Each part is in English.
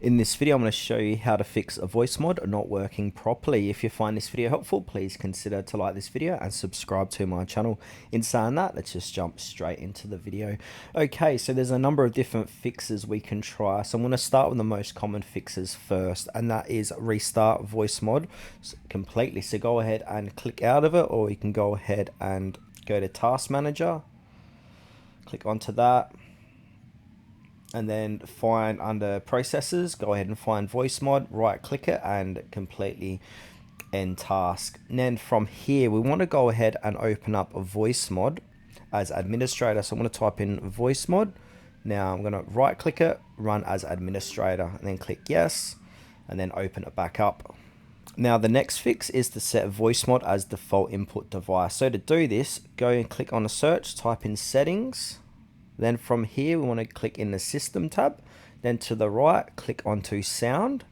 In this video, I'm going to show you how to fix a voice mod not working properly. If you find this video helpful, please consider to like this video and subscribe to my channel. In saying that, let's just jump straight into the video. Okay, so there's a number of different fixes we can try. So I'm going to start with the most common fixes first, and that is restart voice mod completely. So go ahead and click out of it, or you can go ahead and go to Task Manager, click onto that, and then find under processes, go ahead and find voice mod, right click it and completely end task. And then from here we want to go ahead and open up a voice mod as administrator. So I'm going to type in voice mod. Now I'm going to right click it, run as administrator, and then click yes, and then open it back up. Now the next fix is to set voice mod as default input device. So to do this, go and click on a search, type in settings. Then from here, we want to click in the System tab. Then to the right, click onto Sound.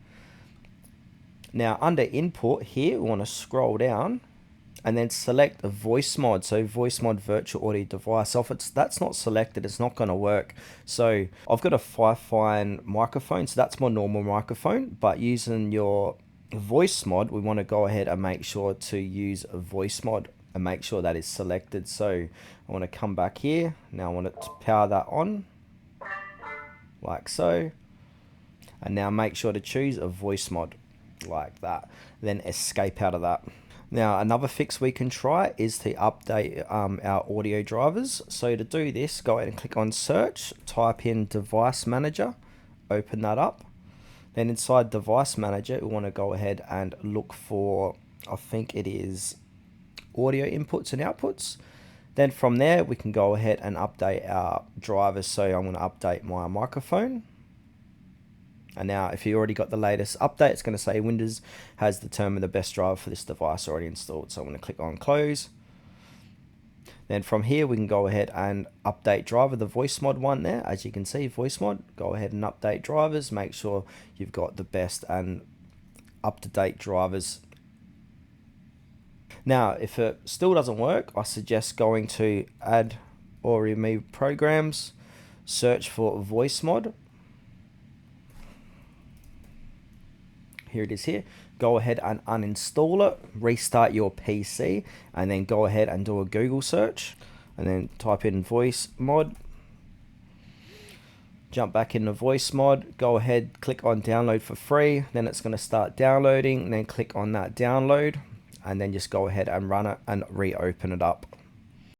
Now under Input here, we want to scroll down and then select a voice mod. So voice mod virtual audio device. So if that's not selected, it's not going to work. So I've got a Fi-Fi microphone, so that's my normal microphone. But using your voice mod, we want to go ahead and make sure to use a voice mod and make sure that is selected. So I want to come back here. Now I want to power that on like so, and now make sure to choose a voice mod like that, then escape out of that. Now another fix we can try is to update our audio drivers. So to do this, go ahead and click on search, type in device manager, open that up. Then inside device manager, we want to go ahead and look for, I think it is audio inputs and outputs. Then from there we can go ahead and update our drivers. So I'm going to update my microphone, and now if you already got the latest update, it's going to say Windows has determined the best driver for this device already installed. So I'm going to click on close. Then from here we can go ahead and update driver, the voice mod one there, as you can see, voice mod. Go ahead and update drivers, make sure you've got the best and up-to-date drivers. Now, if it still doesn't work, I suggest going to add or remove programs, search for voice mod. Here it is here. Go ahead and uninstall it, restart your PC, and then go ahead and do a Google search, and then type in voice mod. Jump back into voice mod, go ahead, click on download for free, then it's going to start downloading, and then click on that download, and then just go ahead and run it and reopen it up.